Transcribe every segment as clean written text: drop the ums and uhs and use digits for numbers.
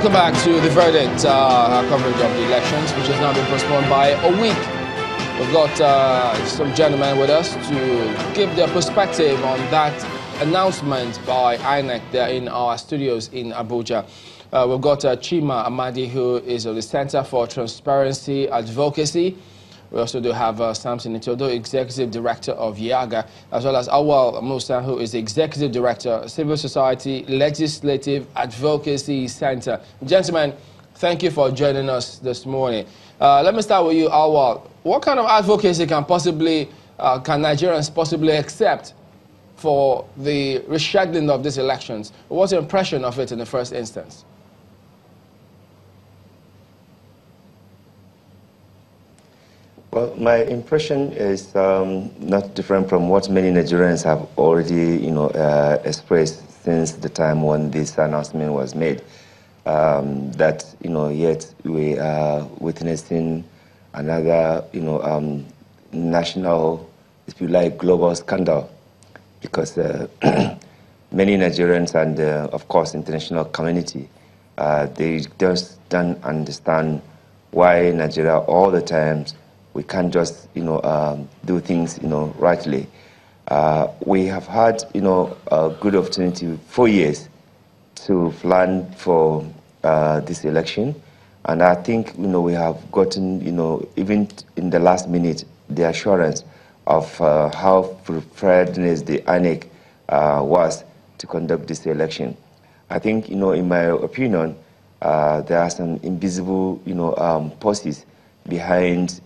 Welcome back to The Verdict, our coverage of the elections, which has now been postponed by a week. We've got some gentlemen with us to give their perspective on that announcement by INEC there in our studios in Abuja. We've got Chima Amadi, who is of the Center for Transparency Advocacy. We also do have Samson Itodo, Executive Director of YAGA, as well as Awal Musa, who is the Executive Director, Civil Society Legislative Advocacy Center. Gentlemen, thank you for joining us this morning. Let me start with you, Awal. What kind of advocacy can Nigerians possibly accept for the rescheduling of these elections? What's your impression of it in the first instance? Well, my impression is not different from what many Nigerians have already, expressed since the time when this announcement was made. That, yet we are witnessing another, national, if you like, global scandal, because many Nigerians and, of course, international community, they just don't understand why Nigeria all the time we can't just, do things, rightly. We have had, a good opportunity 4 years to plan for this election. And I think, we have gotten, even in the last minute, the assurance of how preparedness the INEC was to conduct this election. I think, in my opinion, there are some invisible, forces behind,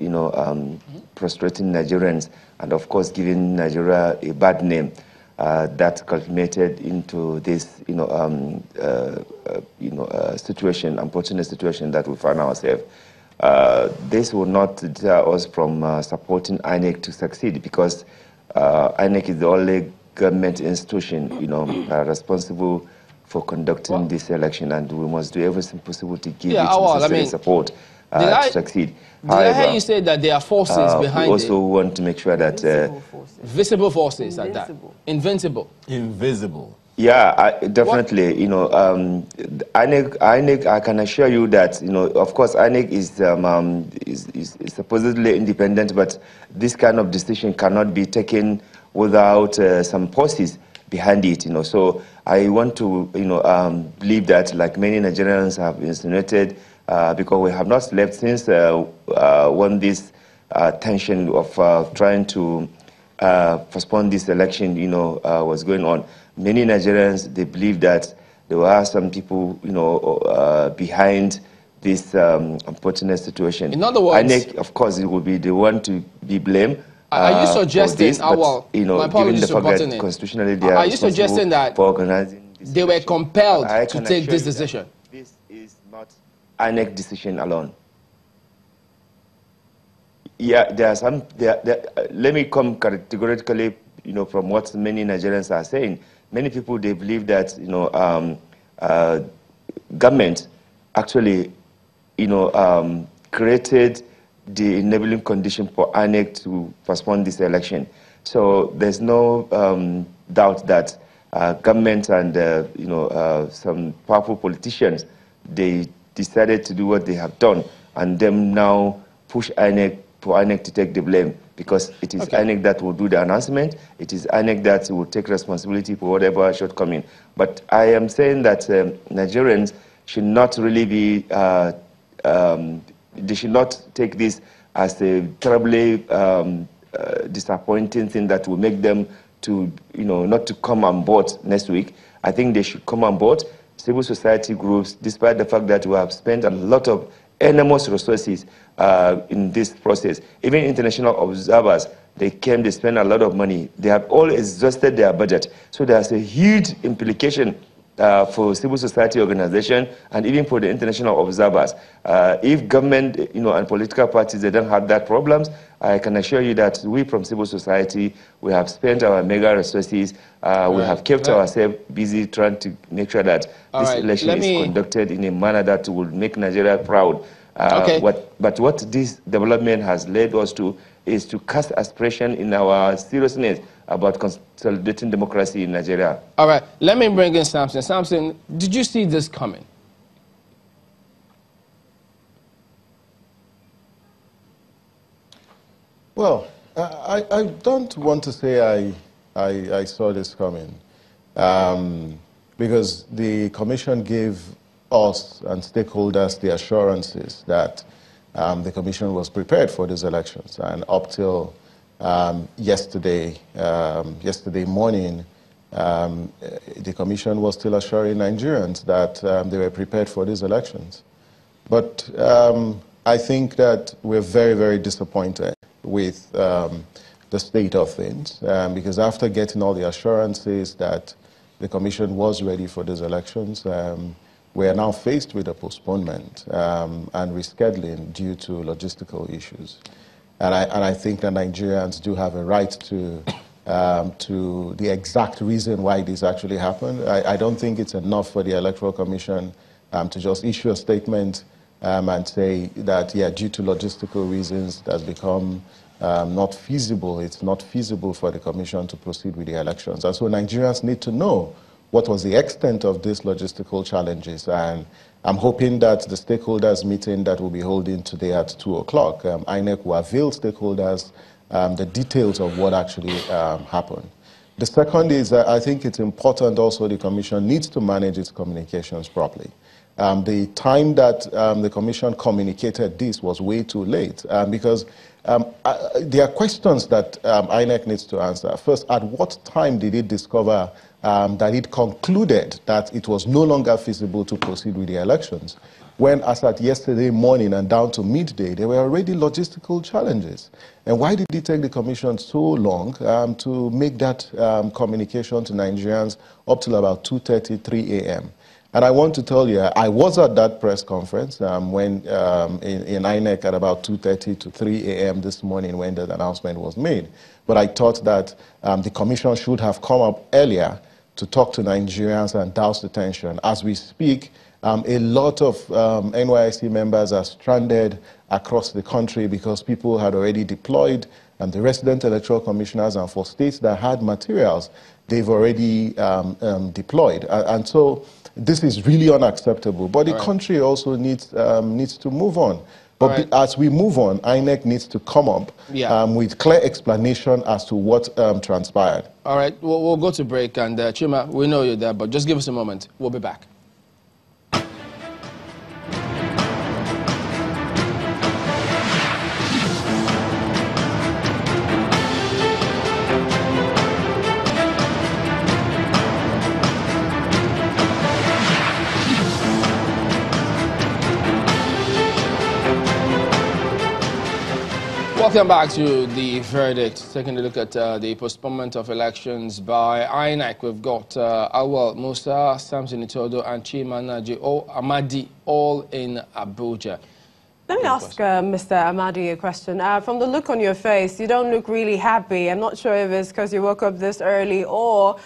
frustrating Nigerians and, of course, giving Nigeria a bad name that culminated into this, situation, unfortunate situation that we find ourselves. This will not deter us from supporting INEC to succeed, because INEC is the only government institution, responsible for conducting this election, and we must do everything possible to give it necessary support to succeed. Did I hear you say that there are forces behind it? We also want to make sure that... visible forces like that. Invincible. Invisible. Yeah, definitely. INEC, I can assure you that, of course, INEC is supposedly independent, but this kind of decision cannot be taken without some forces behind it, So I want to, believe that, like many Nigerians have insinuated, because we have not slept since when this tension of trying to postpone this election, was going on. Many Nigerians, they believe that there were some people, behind this unfortunate situation. In other words, INEC, of course, it will be the one to be blamed. Are you suggesting, this, but, my apologies given the fact that constitutionally they are suggesting that for organizing this they were compelled to take this decision? This is not INEC decision alone. Yeah, there are some. Let me come categorically, from what many Nigerians are saying. Many people, they believe that government actually, created the enabling condition for INEC to postpone this election. So there's no doubt that government and some powerful politicians, they decided to do what they have done, and them now push INEC for INEC to take the blame, because it is INEC that will do the announcement. It is INEC that will take responsibility for whatever shortcoming. But I am saying that Nigerians should not really be, they should not take this as a terribly disappointing thing that will make them to, not to come on board next week. I think they should come on board. Civil society groups, despite the fact that we have spent a lot of enormous resources in this process. Even international observers, they came, they spent a lot of money. They have all exhausted their budget. So there's a huge implication for civil society organization and even for the international observers. If government, and political parties, they don't have that problems, I can assure you that we from civil society, we have spent our mega resources, we have kept ourselves busy trying to make sure that this election is conducted in a manner that will make Nigeria proud. But what this development has led us to is to cast aspiration in our seriousness about consolidating democracy in Nigeria. All right, let me bring in Samson. Samson, did you see this coming? Well, I don't want to say I saw this coming, because the Commission gave us and stakeholders the assurances that the Commission was prepared for these elections. And up till yesterday morning, the Commission was still assuring Nigerians that they were prepared for these elections. But I think that we're very, very disappointed with the state of things, because after getting all the assurances that the Commission was ready for these elections, we are now faced with a postponement and rescheduling due to logistical issues. And I think that Nigerians do have a right to the exact reason why this actually happened. I don't think it's enough for the Electoral Commission to just issue a statement and say that, yeah, due to logistical reasons, it has become not feasible. It's not feasible for the Commission to proceed with the elections. And so Nigerians need to know what was the extent of these logistical challenges. And I'm hoping that the stakeholders meeting that we'll be holding today at 2 o'clock, INEC will avail stakeholders the details of what actually happened. The second is that I think it's important also the Commission needs to manage its communications properly. The time that the Commission communicated this was way too late, because there are questions that INEC needs to answer. First, at what time did it discover that it concluded that it was no longer feasible to proceed with the elections, when as at yesterday morning and down to midday, there were already logistical challenges? And why did it take the Commission so long to make that communication to Nigerians up till about 2:30, 3 a.m.? And I want to tell you, I was at that press conference when in INEC at about 2:30 to 3 a.m. this morning when the announcement was made. But I thought that the Commission should have come up earlier to talk to Nigerians and douse the tension. As we speak, a lot of NYSC members are stranded across the country because people had already deployed, and the resident electoral commissioners, and for states that had materials, they've already deployed. And so this is really unacceptable. But the country also needs to move on. But as we move on, INEC needs to come up with clear explanation as to what transpired. All right, we'll go to break. And Chima, we know you're there, but just give us a moment. We'll be back. Welcome back to the verdict. Taking a look at the postponement of elections by INEC. We've got Awal Musa, Samson Itodo, and Chima Naji Amadi all in Abuja. Let me ask Mr. Amadi a question. From the look on your face, you don't look really happy. I'm not sure if it's because you woke up this early or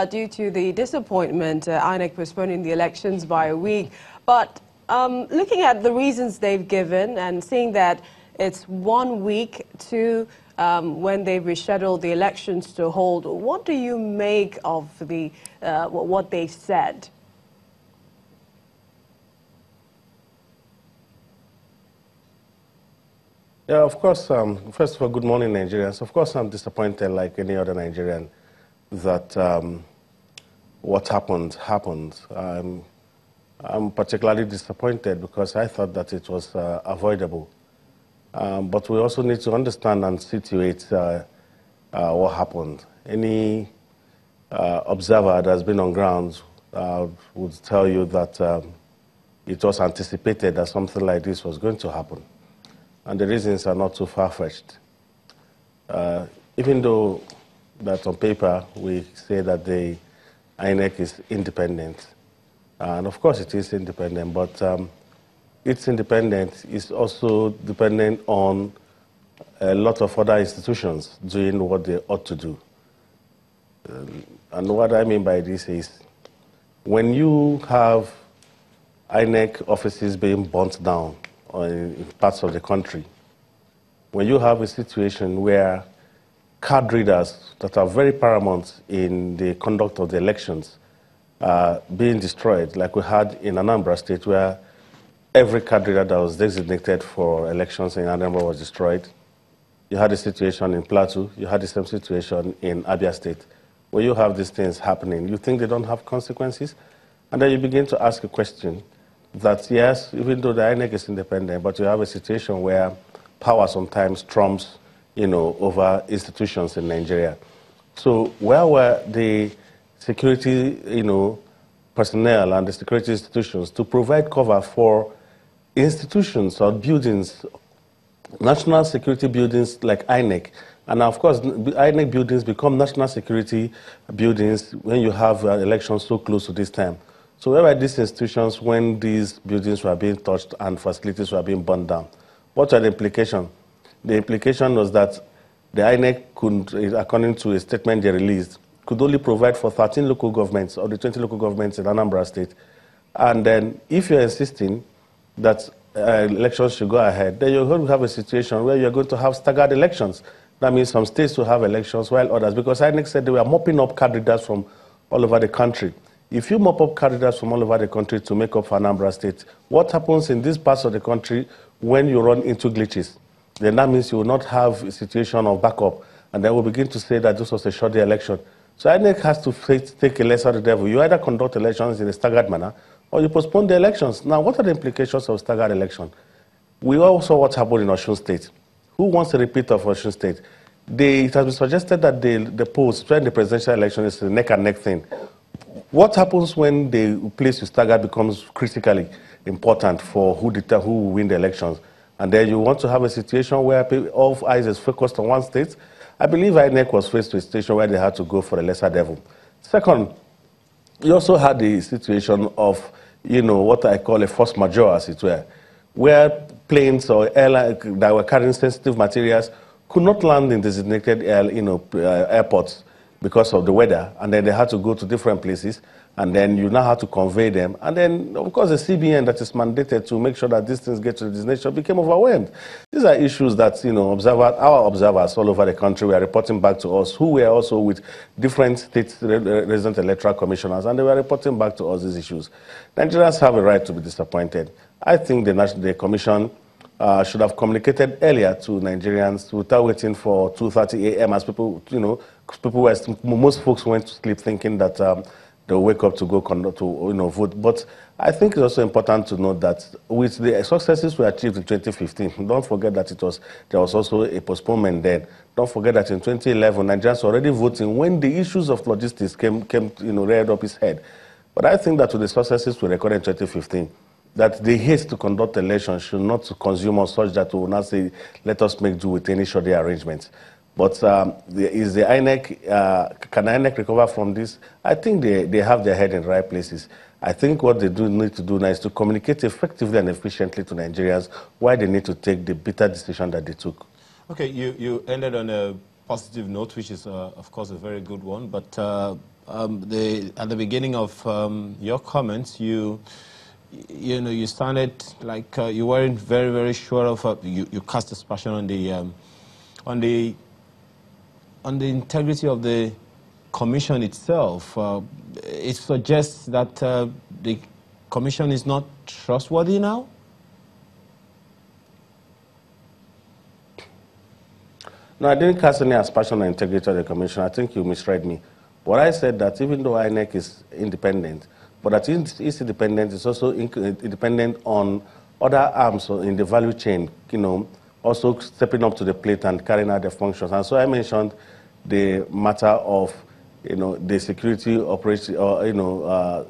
due to the disappointment, INEC postponing the elections by a week. But looking at the reasons they've given and seeing that it's 1 week to when they rescheduled the elections to hold, what do you make of the what they said? Yeah, of course, first of all, good morning, Nigerians. Of course, I'm disappointed like any other Nigerian that what happened. I'm particularly disappointed because I thought that it was avoidable. But we also need to understand and situate what happened. Any observer that has been on ground would tell you that it was anticipated that something like this was going to happen. And the reasons are not too far-fetched. Even though that on paper we say that the INEC is independent, and of course it is independent, but its independence is also dependent on a lot of other institutions doing what they ought to do. And what I mean by this is, when you have INEC offices being burnt down in parts of the country, when you have a situation where card readers that are very paramount in the conduct of the elections are being destroyed, like we had in Anambra State, where every card reader that was designated for elections in Anambra was destroyed. You had a situation in Plateau, you had the same situation in Abia State. Where you have these things happening, you think they don't have consequences? And then you begin to ask a question that, yes, even though the INEC is independent, but you have a situation where power sometimes trumps, over institutions in Nigeria. So where were the security, personnel and the security institutions to provide cover for institutions or buildings, national security buildings like INEC? And of course, INEC buildings become national security buildings when you have elections so close to this time. So where were these institutions when these buildings were being touched and facilities were being burned down? What are the implications? The implication was that the INEC could, according to a statement they released, could only provide for 13 local governments or the 20 local governments in Anambra State. And then if you're insisting that elections should go ahead, then you're going to have a situation where you're going to have staggered elections. That means some states will have elections while others, because INEC said they were mopping up card readers from all over the country. If you mop up card readers from all over the country to make up for Anambra State, what happens in these parts of the country when you run into glitches? Then that means you will not have a situation of backup, and then we'll begin to say that this was a short election. So INEC has to take a lesser of the devil. You either conduct elections in a staggered manner, or you postpone the elections. Now, what are the implications of staggered election? We all saw what happened in Osun State. Who wants a repeat of Osun State? It has been suggested that the polls, when the presidential election is a neck-and-neck thing. What happens when the place you stagger becomes critically important for who will win the elections? And then you want to have a situation where all eyes is focused on one state. I believe INEC was faced with a situation where they had to go for a lesser devil. Second, you also had the situation of, what I call a force majeure, as it were, where planes or airlines that were carrying sensitive materials could not land in designated airports because of the weather, and then they had to go to different places, and then you now have to convey them. And then, of course, the CBN that is mandated to make sure that these things get to the destination became overwhelmed. These are issues that, our observers all over the country were reporting back to us, who were also with different state resident electoral commissioners, and they were reporting back to us these issues. Nigerians have a right to be disappointed. I think the commission should have communicated earlier to Nigerians without waiting for 2:30 a.m. as most folks went to sleep thinking that they'll wake up to go vote. But I think it's also important to note that with the successes we achieved in 2015, don't forget that there was also a postponement then. Don't forget that in 2011, Nigerians were already voting when the issues of logistics came reared up its head. But I think that with the successes we recorded in 2015, that the haste to conduct elections should not consume us such that we will not say, let us make do with any shoddy arrangements. But is the INEC, can INEC recover from this? I think they have their head in the right places. I think what they need to do now is to communicate effectively and efficiently to Nigerians why they need to take the bitter decision that they took. Okay, you ended on a positive note, which is, of course, a very good one. But at the beginning of your comments, you sounded like you weren't very, very sure of. You cast aspersion on the integrity of the commission itself. It suggests that the commission is not trustworthy now? No, I didn't cast any aspersion on integrity of the commission. I think you misread me. What I said that even though INEC is independent, but that it's independent, it's also independent on other arms in the value chain, also stepping up to the plate and carrying out their functions. And so I mentioned the matter of, the security operation or,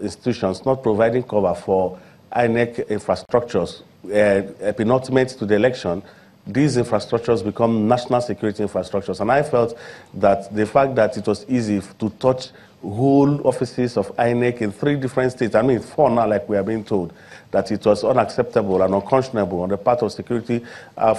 institutions not providing cover for INEC infrastructures. Penultimate to the election, these infrastructures become national security infrastructures. And I felt that the fact that it was easy to touch whole offices of INEC in 3 different states, 4 now, like we are being told, that it was unacceptable and unconscionable on the part of security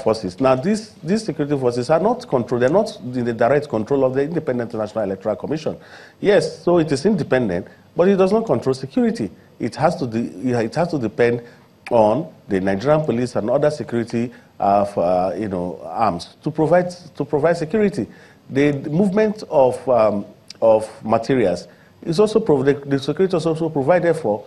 forces. Now, these security forces are not controlled, they're not in the direct control of the Independent National Electoral Commission. Yes, so it is independent, but it does not control security. It has to depend on the Nigerian police and other security arms to provide security. The movement of materials is also the security is also provided for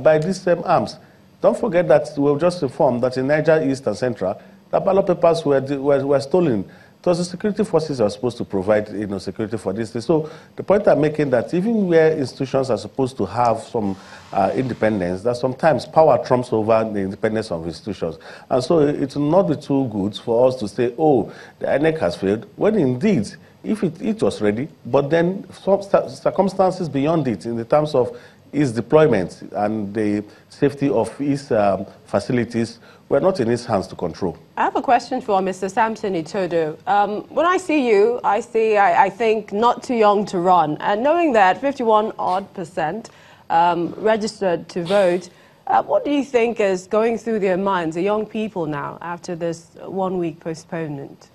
by these same arms. Don't forget that we've just informed that in Niger East and Central, The ballot papers were stolen. It was the security forces that are supposed to provide, security for this. So the point I'm making that even where institutions are supposed to have some independence, that sometimes power trumps over the independence of institutions. And so it will not be too good for us to say, oh, the INEC has failed, when indeed, if it was ready, but then some circumstances beyond it in the terms of its deployment and the safety of its facilities were not in his hands to control. I have a question for Mr. Samson Itodo. When I see you, I think not too young to run. And knowing that 51% registered to vote, what do you think is going through their minds, the young people now, after this 1-week postponement?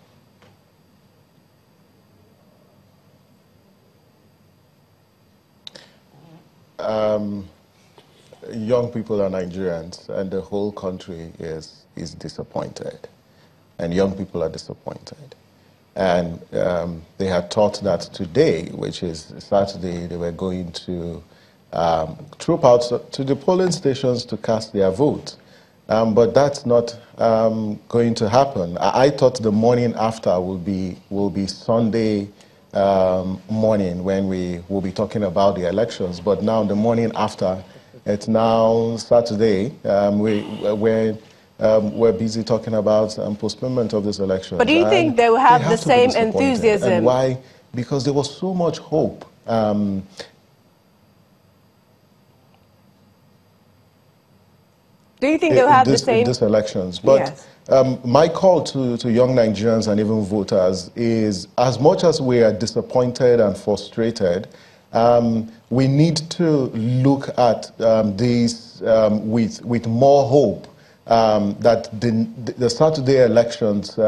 Young people are Nigerians, and the whole country is disappointed. And young people are disappointed. And they had thought that today, which is Saturday, they were going to troop out to the polling stations to cast their vote. But that's not going to happen. I thought the morning after will be Sunday morning when we will be talking about the elections. But now the morning after, it's now Saturday. We're busy talking about postponement of this election. But do you think they will have the same enthusiasm? And why? Because there was so much hope. Do you think they'll have the same? In these elections. But yes. My call to young Nigerians and even voters is, as much as we are disappointed and frustrated, we need to look at this with more hope that the Saturday elections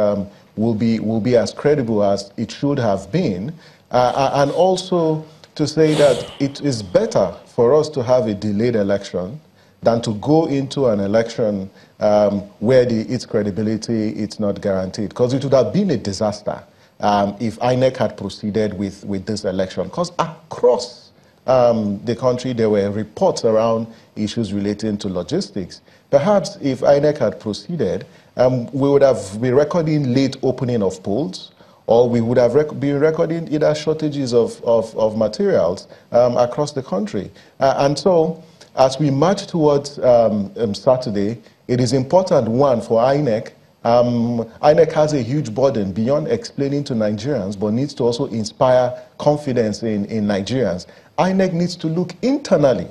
will be as credible as it should have been, and also to say that it is better for us to have a delayed election than to go into an election where its credibility is not guaranteed. Because it would have been a disaster if INEC had proceeded with this election. Because across the country, there were reports around issues relating to logistics. Perhaps if INEC had proceeded, we would have been recording late opening of polls, or we would have been recording either shortages of materials across the country. And so, as we march towards Saturday, it is important, one, for INEC. INEC has a huge burden beyond explaining to Nigerians, but needs to also inspire confidence in Nigerians. INEC needs to look internally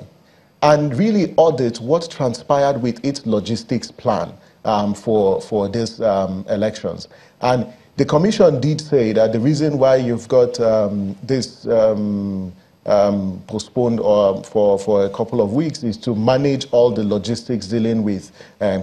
and really audit what transpired with its logistics plan for these elections. And the Commission did say that the reason why you've got this postponed for a couple of weeks is to manage all the logistics dealing with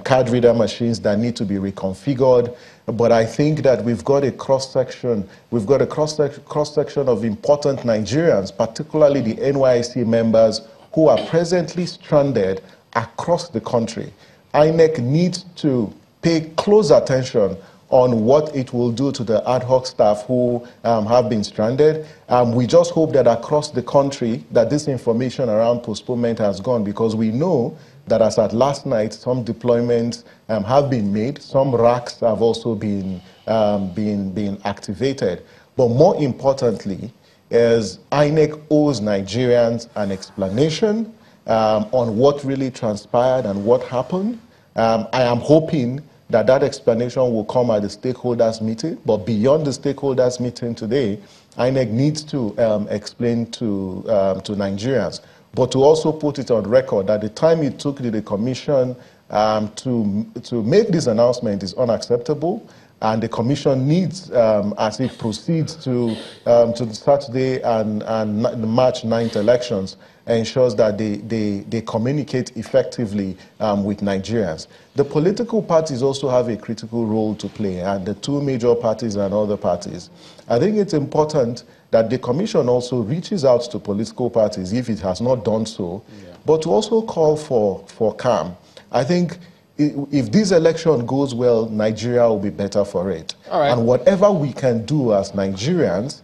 card reader machines that need to be reconfigured. But I think that we've got a cross-section of important Nigerians, particularly the NYSC members who are presently stranded across the country. INEC needs to pay close attention on what it will do to the ad hoc staff who have been stranded. We just hope that across the country that this information around postponement has gone, because we know that as at last night, some deployments have been made, some racks have also been activated. But more importantly, is INEC owes Nigerians an explanation on what really transpired and what happened. I am hoping that explanation will come at the stakeholders meeting, but beyond the stakeholders meeting today, INEC needs to explain to Nigerians, but to also put it on record that the time it took the Commission to make this announcement is unacceptable, and the Commission needs, as it proceeds to the Saturday and the March 9th elections, ensures that they communicate effectively with Nigerians. The political parties also have a critical role to play, and the two major parties and other parties. I think it's important that the Commission also reaches out to political parties, if it has not done so, but to also call for calm. I think if this election goes well, Nigeria will be better for it. All right. And whatever we can do as Nigerians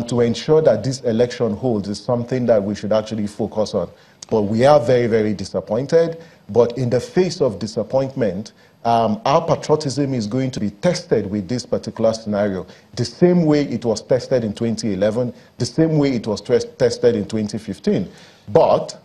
to ensure that this election holds is something that we should actually focus on. But we are very, very disappointed. But in the face of disappointment, our patriotism is going to be tested with this particular scenario, the same way it was tested in 2011, the same way it was tested in 2015. But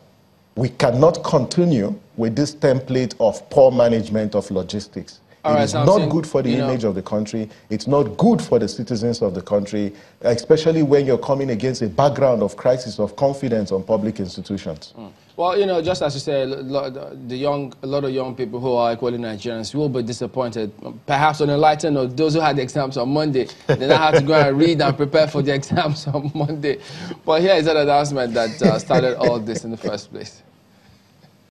we cannot continue with this template of poor management of logistics. It is not good for the image of the country. It's not good for the citizens of the country, especially when you're coming against a background of crisis of confidence on public institutions. Well, just as you said, a lot of young people who are equally Nigerians will be disappointed. Perhaps on a lighter note, those who had the exams on Monday, they now have to go and read and prepare for the exams on Monday. But here is an announcement that started all this in the first place.